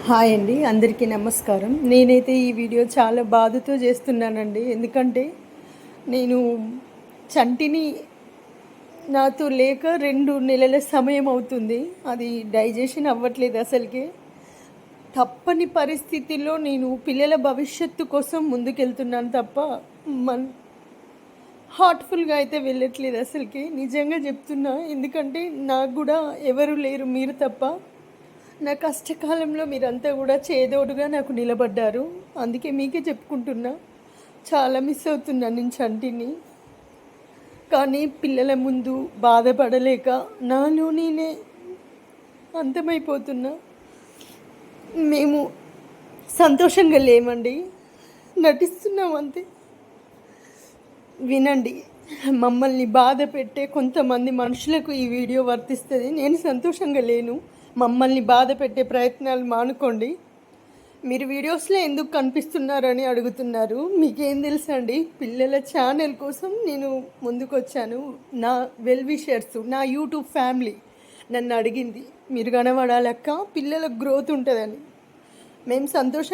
Hi అండి, అందరికీ నమస్కారం. నేనైతే ఈ వీడియో చాలా బాధతో చేస్తున్నానండి. ఎందుకంటే నేను చంటిని నాతో లేక 2 నెలల సమయం అవుతుంది. అది డైజెషన్ అవ్వట్లేదు అసలుకి. తప్పని పరిస్థితిలో నేను పిల్లల భవిష్యత్తు కోసం ముందుకెళ్తున్నాను తప్ప మన్ హార్ట్ఫుల్గా అయితే వెళ్ళట్లేదు అసలుకి. నిజంగా చెప్తున్నా. ఎందుకంటే నాకు కూడా ఎవరు లేరు, మీరు తప్ప. నా కష్టకాలంలో మీరంతా కూడా చేదోడుగా నాకు నిలబడ్డారు. అందుకే మీకే చెప్పుకుంటున్నా. చాలా మిస్ అవుతున్నా నేను చంటిని. కానీ పిల్లల ముందు బాధపడలేక నాలో నేనే అంతమైపోతున్నా. మేము సంతోషంగా లేమండి, నటిస్తున్నాం అంతే. వినండి, మమ్మల్ని బాధ పెట్టే కొంతమంది మనుషులకు ఈ వీడియో వర్తిస్తుంది. నేను సంతోషంగా లేను. మమ్మల్ని బాధ పెట్టే ప్రయత్నాలు మానుకోండి. మీరు వీడియోస్లో ఎందుకు కనిపిస్తున్నారని అడుగుతున్నారు. మీకేం తెలుసండి? పిల్లల ఛానల్ కోసం నేను ముందుకొచ్చాను. నా వెల్ విషర్స్, నా యూట్యూబ్ ఫ్యామిలీ నన్ను అడిగింది, మీరు కనబడాలక్క, పిల్లల గ్రోత్ ఉంటుందని. మేము సంతోషంగా